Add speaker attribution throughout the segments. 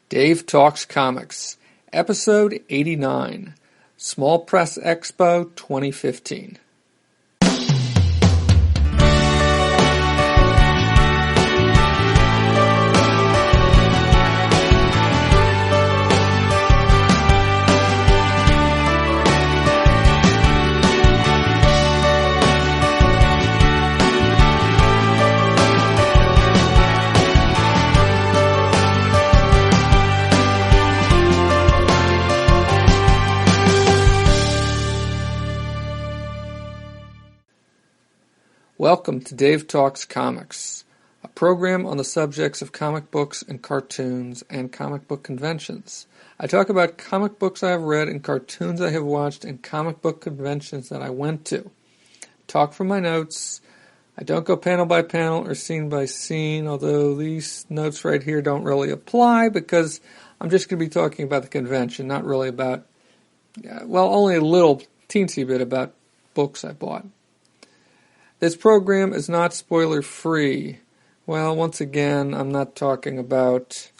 Speaker 1: Dave Talks Comics, Episode 89, Small Press Expo 2015. Welcome to Dave Talks Comics, a program on the subjects of comic books and cartoons and comic book conventions. I talk about comic books I have read and cartoons I have watched and comic book conventions that I went to. Talk from my notes. I don't go panel by panel or scene by scene, although these notes right here don't really apply because I'm just going to be talking about the convention, not really about, only a little teensy bit about books I bought. This program is not spoiler-free. Well, once again, I'm not talking about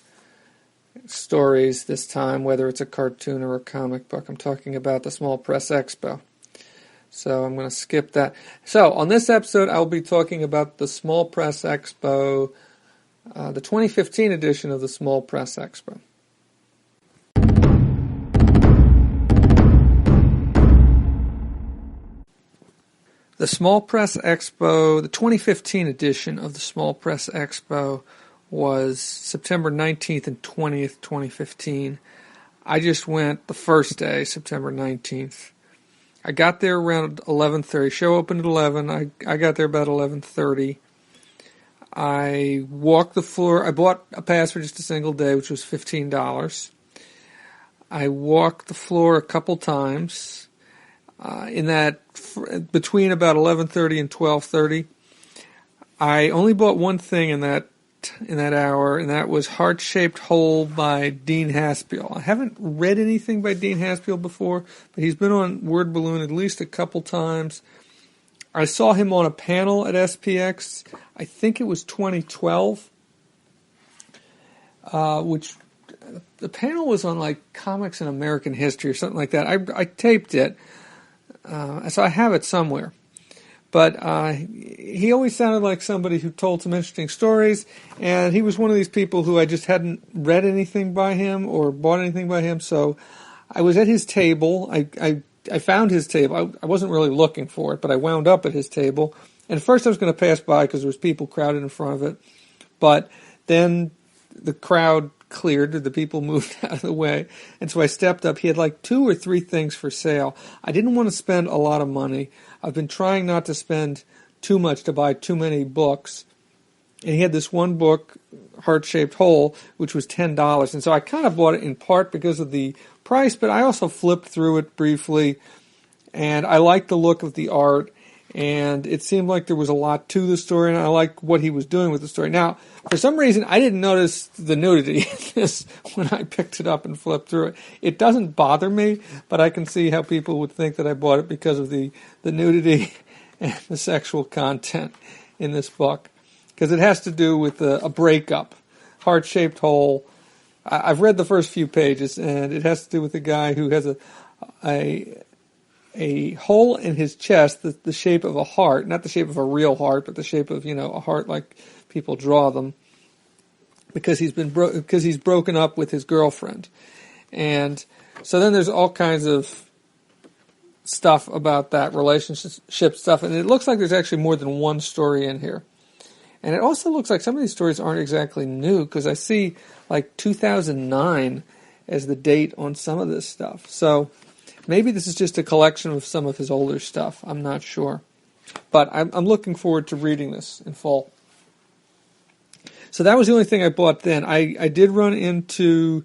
Speaker 1: stories this time, whether it's a cartoon or a comic book. I'm talking about the Small Press Expo. So I'm going to skip that. So on this episode, I'll be talking about the Small Press Expo, the 2015 edition of the Small Press Expo. The Small Press Expo, the 2015 edition of the Small Press Expo was September 19th and 20th, 2015. I just went the first day, September 19th. I got there around 11:30. Show opened at 11. I got there about 11:30. I walked the floor. I bought a pass for just a single day, which was $15. I walked the floor a couple times. In that, between about 11:30 and 12:30, I only bought one thing in that hour, and that was Heart-Shaped Hole by Dean Haspiel. I haven't read anything by Dean Haspiel before, but he's been on Word Balloon at least a couple times. I saw him on a panel at SPX. I think it was 2012, which the panel was on like comics and American history or something like that. I taped it. So I have it somewhere. But he always sounded like somebody who told some interesting stories, and he was one of these people who I just hadn't read anything by him or bought anything by him, so I was at his table. I found his table. I wasn't really looking for it, but I wound up at his table. And at first I was going to pass by because there was people crowded in front of it, but then the crowd cleared, the people moved out of the way, and so I stepped up. He had like 2 or 3 things for sale. I didn't want to spend a lot of money. I've been trying not to spend too much to buy too many books, and he had this one book, Heart-Shaped Hole, which was $10, and so I kind of bought it in part because of the price, but I also flipped through it briefly, and I liked the look of the art, and it seemed like there was a lot to the story, and I liked what he was doing with the story. Now, for some reason, I didn't notice the nudity in this when I picked it up and flipped through it. It doesn't bother me, but I can see how people would think that I bought it because of the nudity and the sexual content in this book, because it has to do with a breakup. Heart-Shaped Hole. I've read the first few pages, and it has to do with a guy who has a hole in his chest, the shape of a heart, not the shape of a real heart, but the shape of, a heart like people draw them, because he's broken up with his girlfriend. And so then there's all kinds of stuff about that relationship stuff, and it looks like there's actually more than one story in here. And it also looks like some of these stories aren't exactly new, because I see like 2009 as the date on some of this stuff. So maybe this is just a collection of some of his older stuff. I'm not sure. But I'm looking forward to reading this in full. So that was the only thing I bought then. I did run into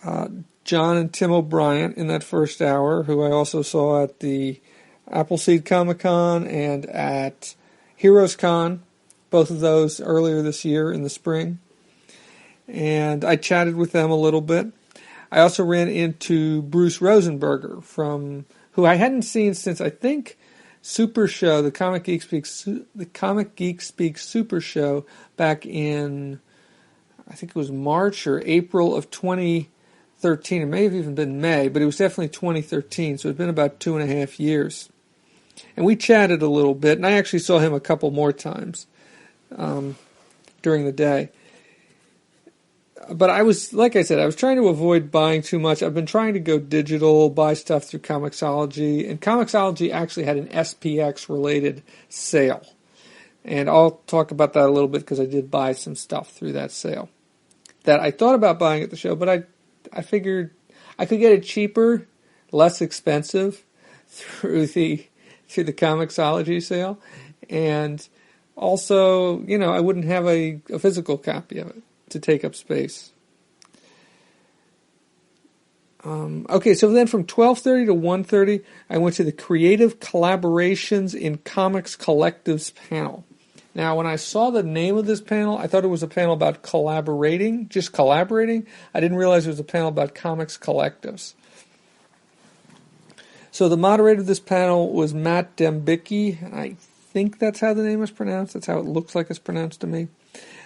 Speaker 1: John and Tim O'Brien in that first hour, who I also saw at the Appleseed Comic-Con and at Heroes Con, both of those earlier this year in the spring. And I chatted with them a little bit. I also ran into Bruce Rosenberger, who I hadn't seen since, I think, Super Show, the Comic Geek Speaks Super Show back in I think it was March or April of 2013. It may have even been May, but it was definitely 2013, so it had been about 2.5 years. And we chatted a little bit, and I actually saw him a couple more times during the day. But I was, like I said, I was trying to avoid buying too much. I've been trying to go digital, buy stuff through Comixology, and Comixology actually had an SPX-related sale. And I'll talk about that a little bit because I did buy some stuff through that sale that I thought about buying at the show, but I figured I could get it cheaper, less expensive through the Comixology sale, and also, I wouldn't have a physical copy of it to take up space. Okay, so then from 12:30 to 1:30, I went to the Creative Collaborations in Comics Collectives panel. Now, when I saw the name of this panel, I thought it was a panel about just collaborating. I didn't realize it was a panel about comics collectives. So the moderator of this panel was Matt Dembicki, and I think that's how the name is pronounced. That's how it looks like it's pronounced to me.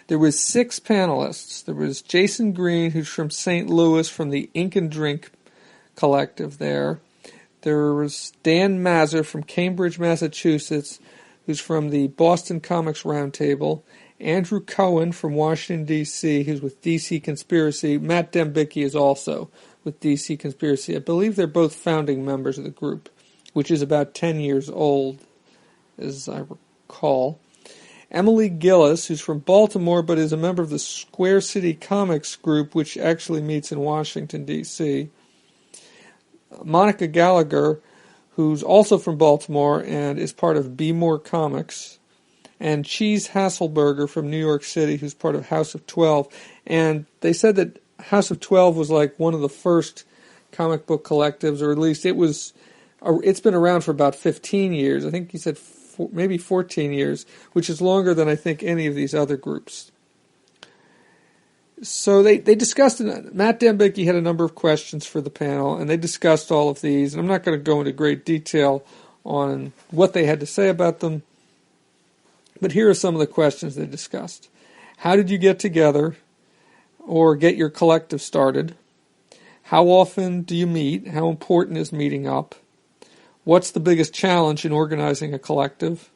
Speaker 1: There was 6 panelists. There was Jason Green, who's from St. Louis, from the Ink and Drink collective there. There was Dan Mazur from Cambridge, Massachusetts, who's from the Boston Comics Roundtable. Andrew Cohen from Washington, D.C., who's with DC Conspiracy. Matt Dembicki is also with DC Conspiracy. I believe they're both founding members of the group, which is about 10 years old, as I recall. Emily Gillis, who's from Baltimore but is a member of the Square City Comics group, which actually meets in Washington, D.C. Monica Gallagher, who's also from Baltimore and is part of Be More Comics. And Cheese Hasselberger from New York City, who's part of House of 12. And they said that House of 12 was like one of the first comic book collectives, or at least it's been around for about 15 years. I think he said maybe 14 years, which is longer than I think any of these other groups. So they discussed, Matt Dembicki had a number of questions for the panel, and they discussed all of these, and I'm not going to go into great detail on what they had to say about them, but here are some of the questions they discussed. How did you get together or get your collective started? How often do you meet? How important is meeting up? What's the biggest challenge in organizing a collective?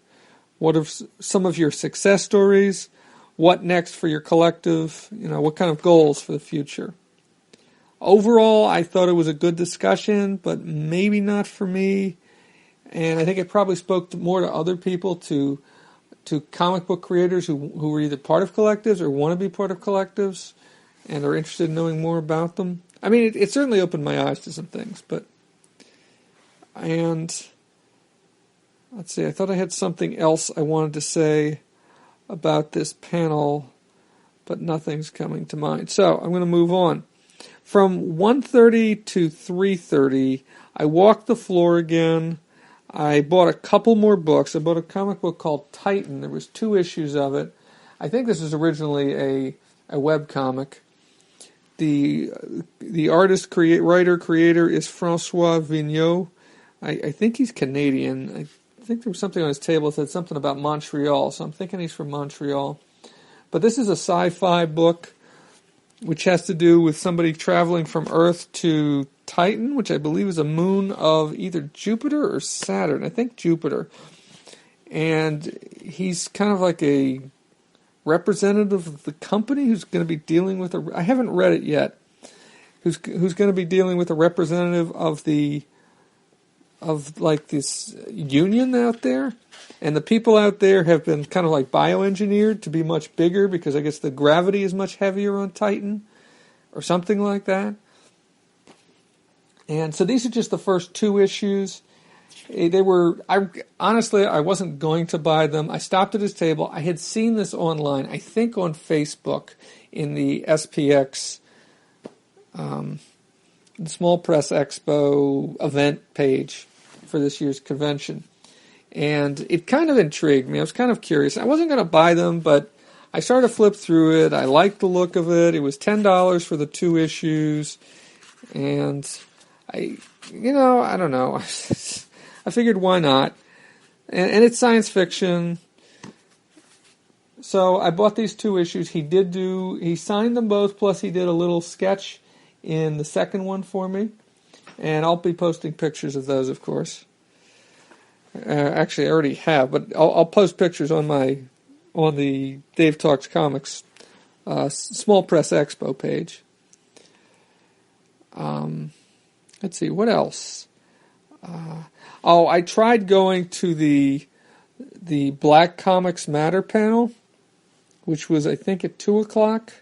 Speaker 1: What are some of your success stories? What next for your collective? What kind of goals for the future? Overall, I thought it was a good discussion, but maybe not for me. And I think it probably spoke more to other people, to comic book creators who were either part of collectives or want to be part of collectives and are interested in knowing more about them. I mean, it certainly opened my eyes to some things, and let's see, I thought I had something else I wanted to say about this panel, but nothing's coming to mind. So I'm going to move on. From 1:30 to 3:30, I walked the floor again. I bought a couple more books. I bought a comic book called Titan. There was 2 issues of it. I think this was originally a web comic. The artist, creator is Francois Vigneault. I think he's Canadian. I think there was something on his table that said something about Montreal, so I'm thinking he's from Montreal. But this is a sci-fi book which has to do with somebody traveling from Earth to Titan, which I believe is a moon of either Jupiter or Saturn. I think Jupiter. And he's kind of like a representative of the company who's going to be dealing with I haven't read it yet. Who's going to be dealing with a representative of this union out there, and the people out there have been kind of like bioengineered to be much bigger because I guess the gravity is much heavier on Titan or something like that. And so these are just the first 2 issues. Honestly, I wasn't going to buy them. I stopped at his table. I had seen this online, I think on Facebook, in the SPX, the Small Press Expo event page for this year's convention. And it kind of intrigued me. I was kind of curious. I wasn't going to buy them, but I started to flip through it. I liked the look of it. It was $10 for the 2 issues. And I don't know. I figured why not. And it's science fiction. So I bought these 2 issues. He signed them both, plus he did a little sketch in the second one for me. And I'll be posting pictures of those, of course. Actually, I already have, but I'll post pictures on the Dave Talks Comics Small Press Expo page. Let's see, what else? I tried going to the Black Comics Matter panel, which was, I think, at 2 o'clock.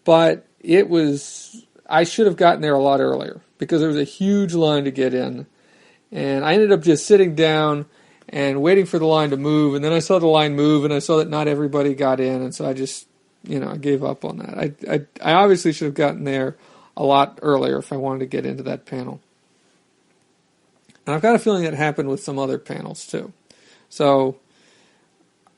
Speaker 1: But I should have gotten there a lot earlier, because there was a huge line to get in. And I ended up just sitting down and waiting for the line to move. And then I saw the line move, and I saw that not everybody got in. And so I just, I gave up on that. I obviously should have gotten there a lot earlier if I wanted to get into that panel. And I've got a feeling that happened with some other panels too. So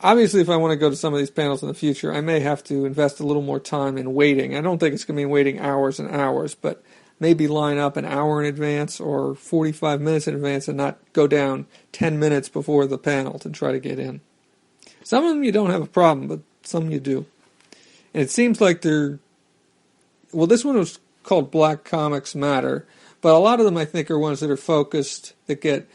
Speaker 1: obviously if I want to go to some of these panels in the future, I may have to invest a little more time in waiting. I don't think it's going to be waiting hours and hours, but maybe line up an hour in advance or 45 minutes in advance and not go down 10 minutes before the panel to try to get in. Some of them you don't have a problem, but some you do. And it seems like this one was called Black Comics Matter, but a lot of them I think are ones that are focused, that get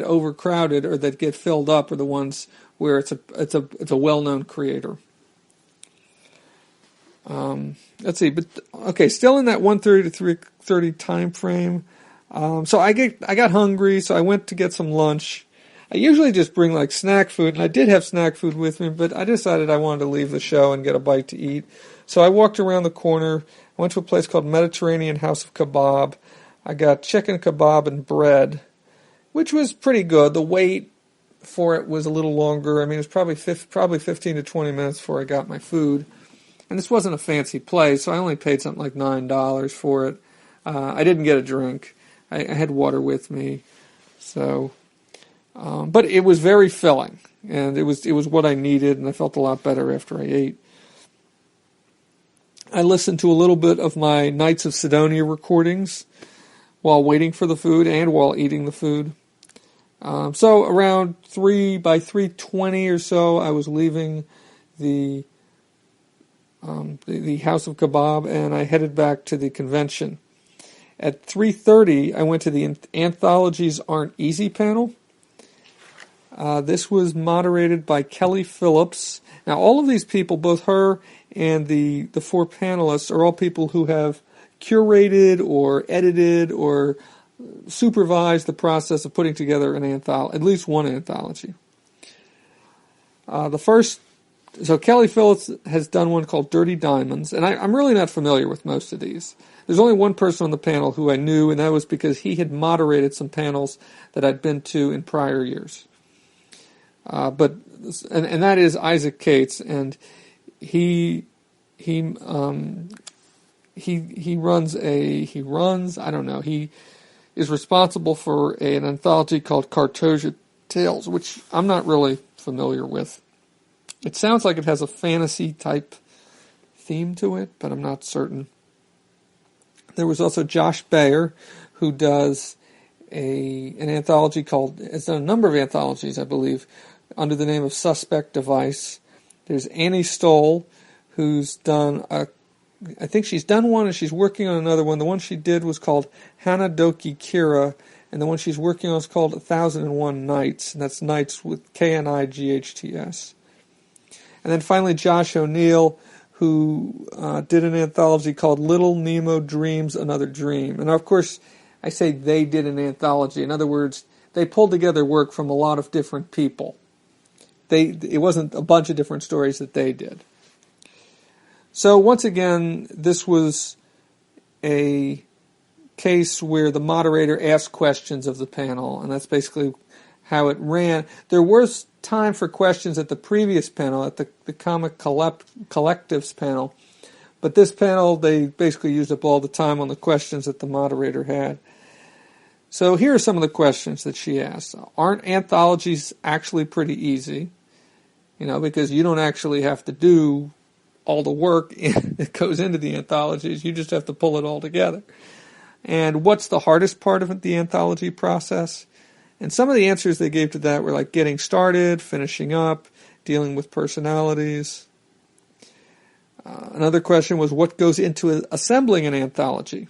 Speaker 1: overcrowded or that get filled up, are the ones where it's a well-known creator. Let's see, but okay, still in that 1:30 to 3:30 time frame. So I got hungry, so I went to get some lunch. I usually just bring like snack food, and I did have snack food with me, but I decided I wanted to leave the show and get a bite to eat. So I walked around the corner. I went to a place called Mediterranean House of Kebab. I got chicken kebab and bread, which was pretty good. The wait for it was a little longer. I mean, it was probably 15 to 20 minutes before I got my food. And this wasn't a fancy place, so I only paid something like $9 for it. I didn't get a drink. I had water with me. So, but it was very filling, and it was what I needed, and I felt a lot better after I ate. I listened to a little bit of my Knights of Sidonia recordings while waiting for the food and while eating the food. So around by 3:20 or so, I was leaving the House of Kebab, and I headed back to the convention. At 3:30, I went to the Anthologies Aren't Easy panel. This was moderated by Kelly Phillips. Now, all of these people, both her and the 4 panelists, are all people who have curated or edited or supervised the process of putting together at least one anthology. So Kelly Phillips has done one called Dirty Diamonds, and I'm really not familiar with most of these. There's only one person on the panel who I knew, and that was because he had moderated some panels that I'd been to in prior years. And that is Isaac Cates, and he is responsible for an anthology called Cartosia Tales, which I'm not really familiar with. It sounds like it has a fantasy type theme to it, but I'm not certain. There was also Josh Bayer, who does an anthology has done a number of anthologies, I believe, under the name of Suspect Device. There's Annie Stoll, who's done I think she's done one and she's working on another one. The one she did was called Hanadoki Kira, and the one she's working on is called 1001 Nights, and that's Nights with K-N-I-G-H-T-S. And then finally Josh O'Neill, who did an anthology called Little Nemo Dreams Another Dream. And of course, I say they did an anthology. In other words, they pulled together work from a lot of different people. It wasn't a bunch of different stories that they did. So once again, this was a case where the moderator asked questions of the panel, and that's basically how it ran. There was time for questions at the previous panel, at the Comic Collectives panel, but this panel, they basically used up all the time on the questions that the moderator had. So here are some of the questions that she asked. Aren't anthologies actually pretty easy? Because you don't actually have to do all the work that goes into the anthologies. You just have to pull it all together. And what's the hardest part of the anthology process? And some of the answers they gave to that were like getting started, finishing up, dealing with personalities. Another question was, what goes into assembling an anthology?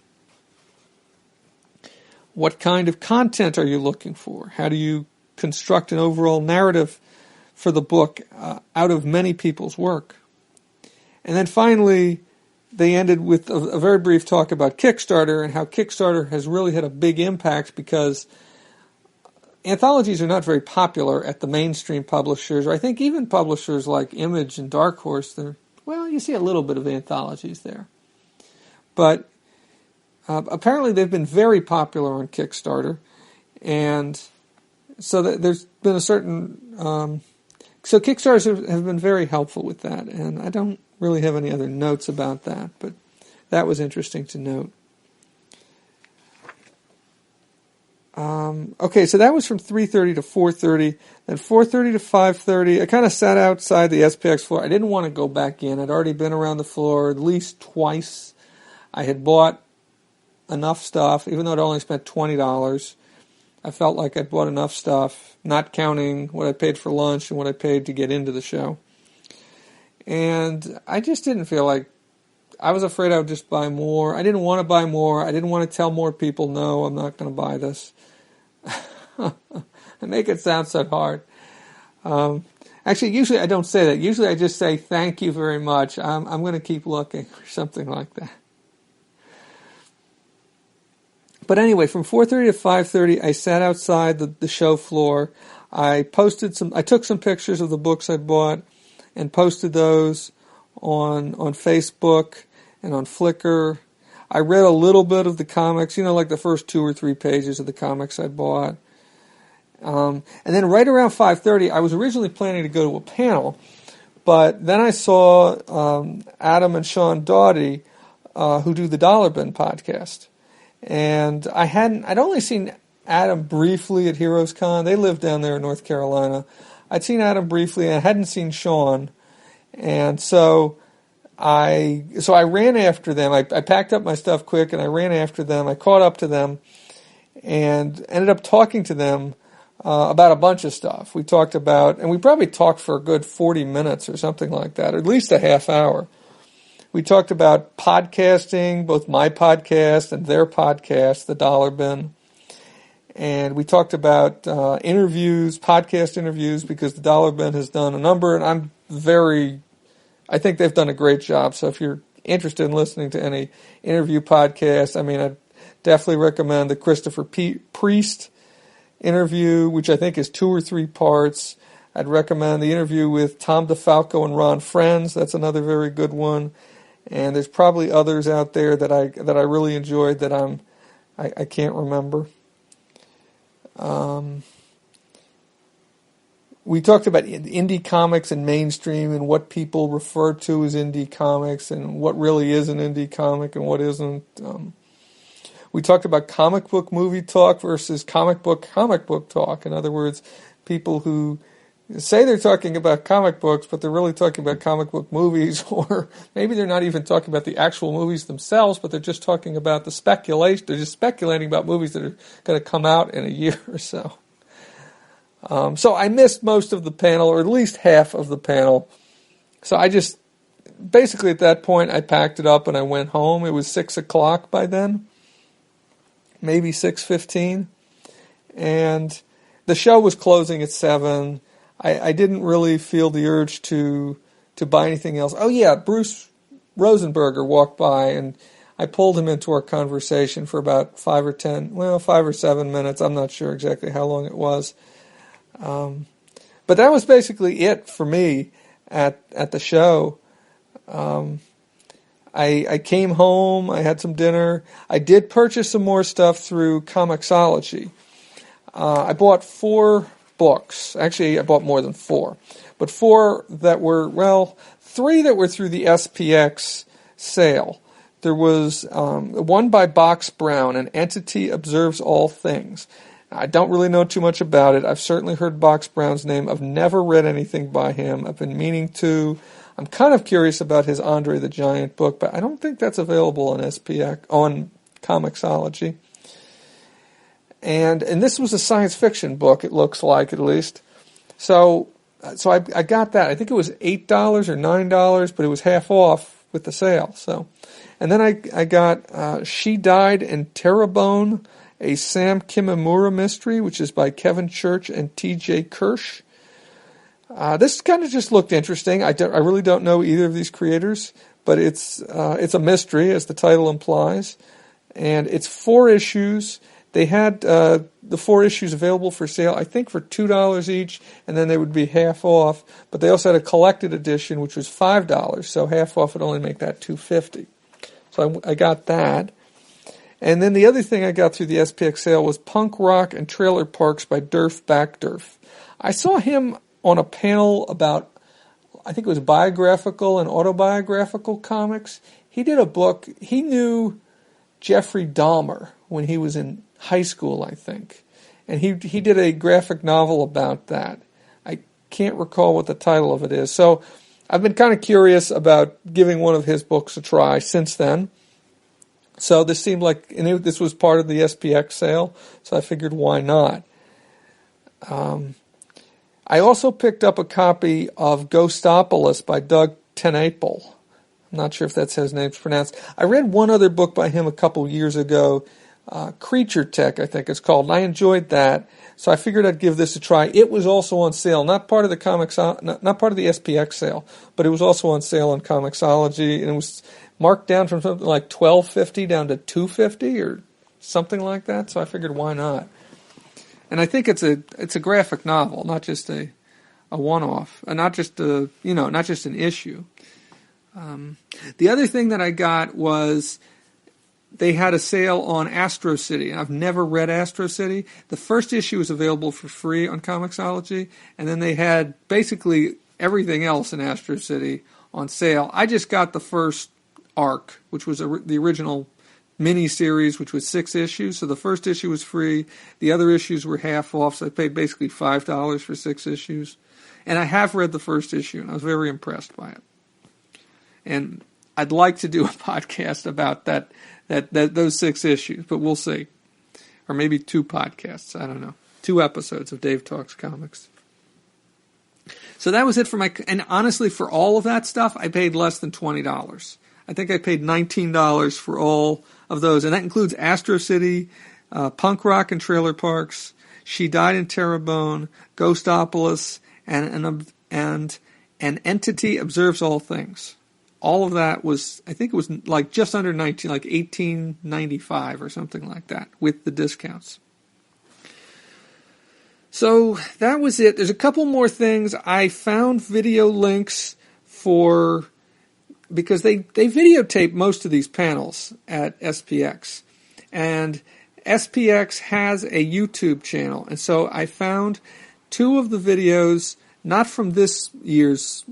Speaker 1: What kind of content are you looking for? How do you construct an overall narrative for the book out of many people's work? And then finally, they ended with a very brief talk about Kickstarter and how Kickstarter has really had a big impact because anthologies are not very popular at the mainstream publishers, or I think even publishers like Image and Dark Horse. You see a little bit of anthologies there. But apparently they've been very popular on Kickstarter, and so there's been a certain... so Kickstarters have been very helpful with that, and I don't really have any other notes about that, but that was interesting to note. Okay, so that was from 3:30 to 4:30, then 4:30 to 5:30. I kind of sat outside the SPX floor. I didn't want to go back in. I'd already been around the floor at least twice. I had bought enough stuff, even though I'd only spent $20. I felt like I'd bought enough stuff, not counting what I paid for lunch and what I paid to get into the show. And I just didn't feel like, I was afraid I would just buy more. I didn't want to buy more. I didn't want to tell more people, no, I'm not going to buy this. I make it sound so hard. Actually, usually I don't say that. Usually I just say, thank you very much. I'm going to keep looking, or something like that. But anyway, from 4:30 to 5:30, I sat outside the show floor. I took some pictures of the books I bought and posted those on Facebook and on Flickr. I read a little bit of the comics, like the first 2 or 3 pages of the comics I bought. And then right around 5:30, I was originally planning to go to a panel, but then I saw Adam and Sean Doughty, who do the Dollar Bin podcast. And I'd only seen Adam briefly at Heroes Con. They live down there in North Carolina. I'd seen Adam briefly, and I hadn't seen Sean. And so I ran after them. I packed up my stuff quick, and I ran after them. I caught up to them and ended up talking to them about a bunch of stuff. We talked about, and we probably talked for a good 40 minutes or something like that, or at least a half hour. We talked about podcasting, both my podcast and their podcast, The Dollar Bin. And we talked about interviews, podcast interviews, because The Dollar Bin has done a number, and I think they've done a great job. So if you're interested in listening to any interview podcast, I'd definitely recommend the Christopher Priest interview, which I think is 2 or 3 parts. I'd recommend the interview with Tom DeFalco and Ron Friends. That's another very good one. And there's probably others out there that I really enjoyed that I can't remember. We talked about indie comics and mainstream and what people refer to as indie comics and what really is an indie comic and what isn't. We talked about comic book movie talk versus comic book talk. In other words, people who say they're talking about comic books, but they're really talking about comic book movies, or maybe they're not even talking about the actual movies themselves, but they're just talking about the speculation. They're just speculating about movies that are going to come out in a year or so. So I missed most of the panel, or at least half of the panel. So I just, basically at that point, I packed it up and I went home. It was 6 o'clock by then, maybe 6:15. And the show was closing at 7. I didn't really feel the urge to buy anything else. Oh yeah, Bruce Rosenberger walked by, and I pulled him into our conversation for about 5 or 7 minutes. I'm not sure exactly how long it was. But that was basically it for me at the show. I came home, I had some dinner. I did purchase some more stuff through Comixology. I bought 4 books. Actually, I bought more than 4. But 4 that were, 3 that were through the SPX sale. There was one by Box Brown, An Entity Observes All Things. I don't really know too much about it. I've certainly heard Box Brown's name. I've never read anything by him. I've been meaning to. I'm kind of curious about his Andre the Giant book, but I don't think that's available on SPX, on Comixology. And this was a science fiction book, it looks like, at least. So so I got that. I think it was $8 or $9, but it was half off with the sale. So, and then I got She Died in Terrebonne, a Sam Kimimura mystery, which is by Kevin Church and T.J. Kirsch. This kind of just looked interesting. I really don't know either of these creators, but it's a mystery, as the title implies, and it's 4 issues. They had the 4 issues available for sale, I think, for $2 each, and then they would be half off. But they also had a collected edition, which was $5, so half off would only make that $2.50. So I got that. And then the other thing I got through the SPX sale was Punk Rock and Trailer Parks by Durf Back Durf. I saw him on a panel about, I think it was biographical and autobiographical comics. He did a book. He knew Jeffrey Dahmer when he was in high school, I think. And he did a graphic novel about that. I can't recall what the title of it is. So I've been kind of curious about giving one of his books a try since then. So this seemed like, and this was part of the SPX sale, so I figured why not. I also picked up a copy of Ghostopolis by Doug TenNapel. I'm not sure if that's how his name's pronounced. I read one other book by him a couple years ago, Creature Tech, I think it's called, and I enjoyed that, so I figured I'd give this a try. It was also on sale, not part of the not part of the SPX sale, but it was also on sale on Comixology, and it was marked down from something like $12.50 down to $2.50 or something like that. So I figured, why not? And I think it's a graphic novel, not just a one-off, and not just an issue. The other thing that I got was they had a sale on Astro City, and I've never read Astro City. The first issue was available for free on Comixology, and then they had basically everything else in Astro City on sale. I just got the first arc, which was the original mini-series, which was 6 issues. So the first issue was free. The other issues were half off, so I paid basically $5 for 6 issues. And I have read the first issue, and I was very impressed by it. And I'd like to do a podcast about those 6 issues, but we'll see. Or maybe 2 podcasts, I don't know. 2 episodes of Dave Talks Comics. So that was it for and honestly, for all of that stuff, I paid less than $20. I think I paid $19 for all of those, and that includes Astro City, Punk Rock and Trailer Parks, She Died in Terrebonne, Ghostopolis, and An Entity Observes All Things. All of that was, I think it was like just under 19, like $18.95 or something like that, with the discounts. So that was it. There's a couple more things. I found video links because they videotape most of these panels at SPX. And SPX has a YouTube channel. And so I found 2 of the videos, not from this year's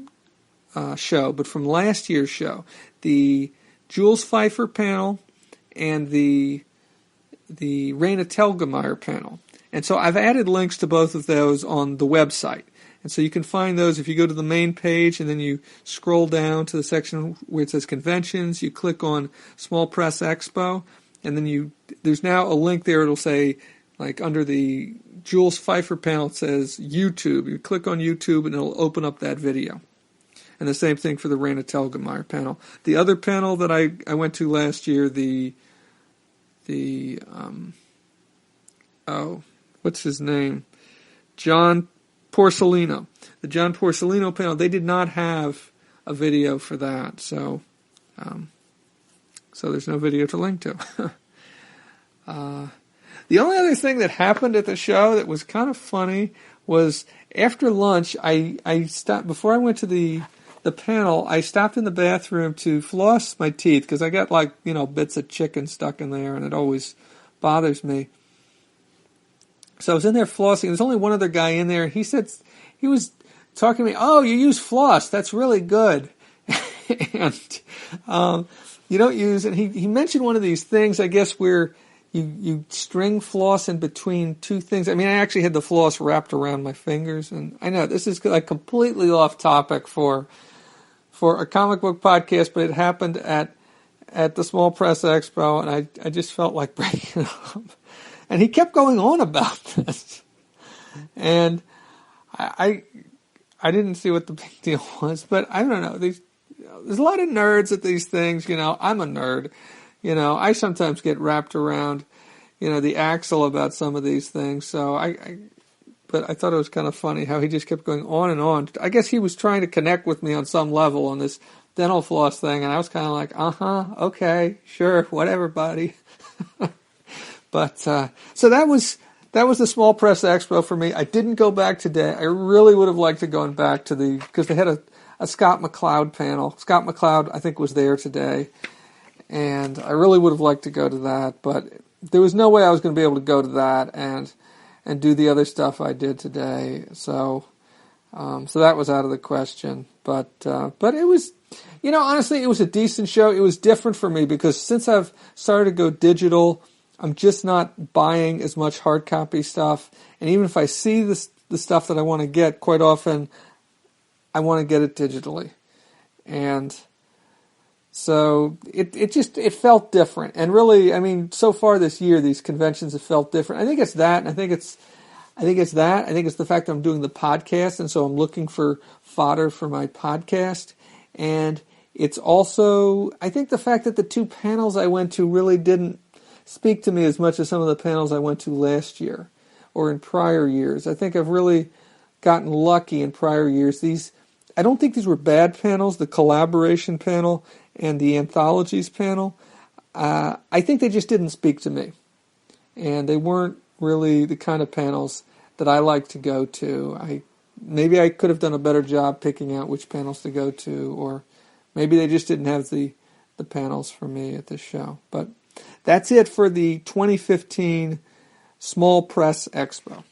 Speaker 1: show, but from last year's show. The Jules Pfeiffer panel and the Raina Telgemeier panel. And so I've added links to both of those on the website. And so you can find those if you go to the main page and then you scroll down to the section where it says conventions, you click on Small Press Expo, and then there's now a link there. It'll say, like under the Jules Pfeiffer panel, it says YouTube. You click on YouTube and it'll open up that video. And the same thing for the Raina Telgemeier panel. The other panel that I went to last year, what's his name? John Porcellino. The John Porcellino panel, they did not have a video for that, so there's no video to link to. The only other thing that happened at the show that was kind of funny was after lunch, I stopped, before I went to the panel, I stopped in the bathroom to floss my teeth, because I got bits of chicken stuck in there, and it always bothers me. So I was in there flossing. There's only one other guy in there. He said, he was talking to me, "Oh, you use floss. That's really good." And you don't use it. He mentioned one of these things, I guess, where you string floss in between 2 things. I mean, I actually had the floss wrapped around my fingers. And I know this is like completely off topic for a comic book podcast, but it happened at the Small Press Expo, and I just felt like breaking it up. And he kept going on about this. And I I didn't see what the big deal was, but I don't know. There's a lot of nerds at these things, I'm a nerd. I sometimes get wrapped around, the axle about some of these things. So but I thought it was kind of funny how he just kept going on and on. I guess he was trying to connect with me on some level on this dental floss thing, and I was kind of like, okay, sure, whatever, buddy. But so that was the Small Press Expo for me. I didn't go back today. I really would have liked to go back to because they had a Scott McCloud panel. Scott McCloud, I think, was there today, and I really would have liked to go to that, but there was no way I was going to be able to go to that and do the other stuff I did today. So that was out of the question. But it was, honestly, it was a decent show. It was different for me because since I've started to go digital, I'm just not buying as much hard copy stuff. And even if I see the stuff that I want to get, quite often I want to get it digitally. And so it felt different. And really, I mean, so far this year, these conventions have felt different. I think it's that, and I think it's the fact that I'm doing the podcast, and so I'm looking for fodder for my podcast. And it's also, I think, the fact that the two panels I went to really didn't speak to me as much as some of the panels I went to last year or in prior years. I think I've really gotten lucky in prior years. I don't think these were bad panels, the collaboration panel and the Anthologies panel. I think they just didn't speak to me. And they weren't really the kind of panels that I like to go to. Maybe I could have done a better job picking out which panels to go to, or maybe they just didn't have the panels for me at this show. But that's it for the 2015 Small Press Expo.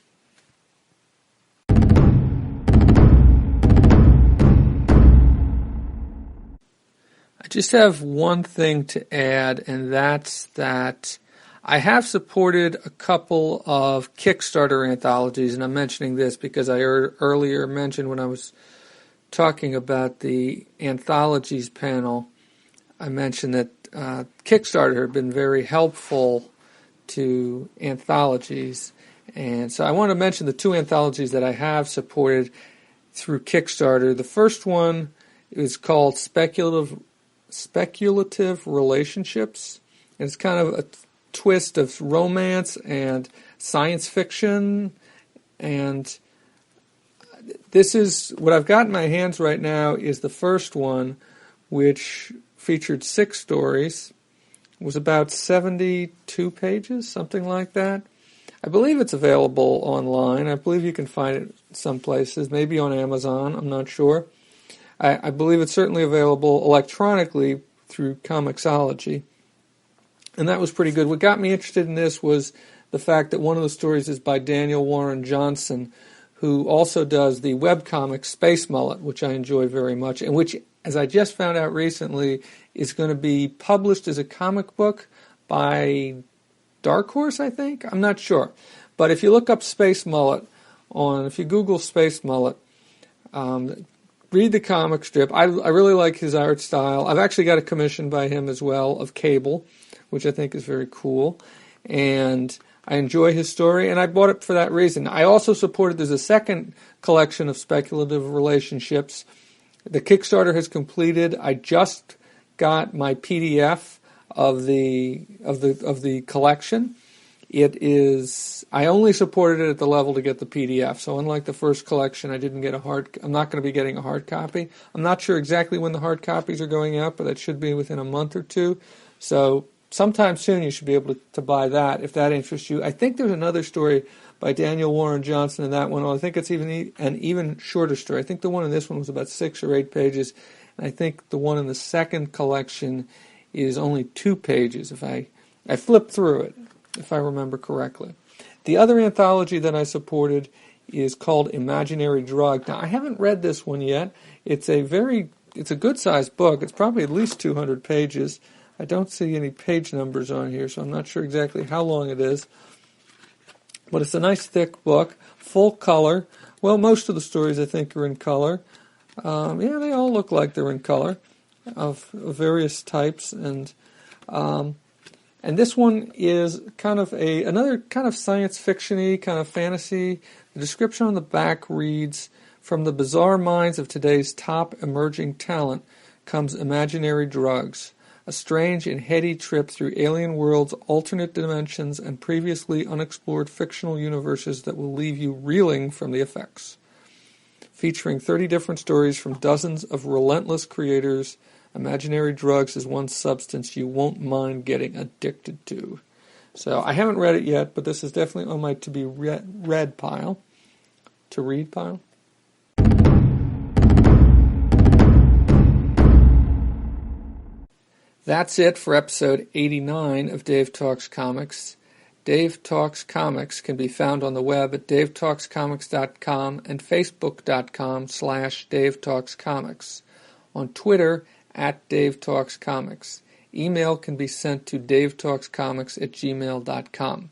Speaker 1: I just have one thing to add, and that's that I have supported a couple of Kickstarter anthologies, and I'm mentioning this because I earlier mentioned when I was talking about the Anthologies panel, I mentioned that Kickstarter had been very helpful to Anthologies, and so I want to mention the two anthologies that I have supported through Kickstarter. The first one is called Speculative Relationships, and it's kind of a twist of romance and science fiction, and this is what I've got in my hands right now is the first one, which featured 6 stories. It was about 72 pages, something like that. I believe it's available online. I believe you can find it some places, maybe on Amazon, I'm not sure. I believe it's certainly available electronically through Comixology. And that was pretty good. What got me interested in this was the fact that one of the stories is by Daniel Warren Johnson, who also does the webcomic Space Mullet, which I enjoy very much, and which, as I just found out recently, is going to be published as a comic book by Dark Horse, I think? I'm not sure. But if you look up Space Mullet, if you Google Space Mullet, read the comic strip. I really like his art style. I've actually got a commission by him as well of Cable, which I think is very cool. And I enjoy his story, and I bought it for that reason. I also supported, there's a second collection of speculative relationships. The Kickstarter has completed. I just got my PDF of the collection. It is, I only supported it at the level to get the PDF. So unlike the first collection, I'm not going to be getting a hard copy. I'm not sure exactly when the hard copies are going out, but that should be within a month or two. So sometime soon you should be able to buy that if that interests you. I think there's another story by Daniel Warren Johnson in that one. I think it's even an even shorter story. I think the one in this one was about 6 or 8 pages, and I think the one in the second collection is only 2 pages. If I flipped through it, if I remember correctly. The other anthology that I supported is called Imaginary Drug. Now, I haven't read this one yet. It's a good-sized book. It's probably at least 200 pages. I don't see any page numbers on here, so I'm not sure exactly how long it is. But it's a nice thick book, full color. Well, most of the stories I think are in color. Yeah, they all look like they're in color of various types. And this one is kind of another kind of science fiction-y, kind of fantasy. The description on the back reads, From the bizarre minds of today's top emerging talent comes Imaginary Drugs, a strange and heady trip through alien worlds, alternate dimensions, and previously unexplored fictional universes that will leave you reeling from the effects. Featuring 30 different stories from dozens of relentless creators, Imaginary Drugs is one substance you won't mind getting addicted to. So I haven't read it yet, but this is definitely on my to-be-read pile. To read pile? That's it for episode 89 of Dave Talks Comics. Dave Talks Comics can be found on the web at davetalkscomics.com and facebook.com/DaveTalksComics. On Twitter, at Dave Talks Comics. Email can be sent to davetalkscomics@gmail.com.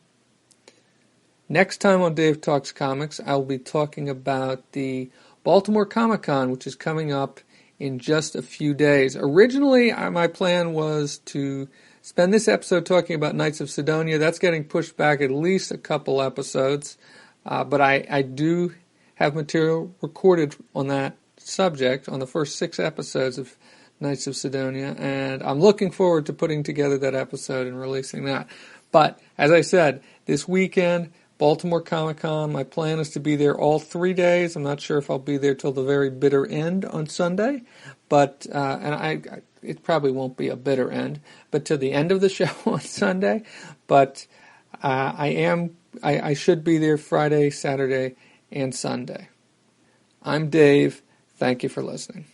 Speaker 1: Next time on Dave Talks Comics, I will be talking about the Baltimore Comic-Con, which is coming up in just a few days. Originally, my plan was to spend this episode talking about Knights of Sidonia. That's getting pushed back at least a couple episodes, but I do have material recorded on that subject on the first 6 episodes of Knights of Sidonia, and I'm looking forward to putting together that episode and releasing that. But, as I said, this weekend, Baltimore Comic-Con, my plan is to be there all 3 days. I'm not sure if I'll be there till the very bitter end on Sunday, but it probably won't be a bitter end, but to the end of the show on Sunday. But I should be there Friday, Saturday, and Sunday. I'm Dave. Thank you for listening.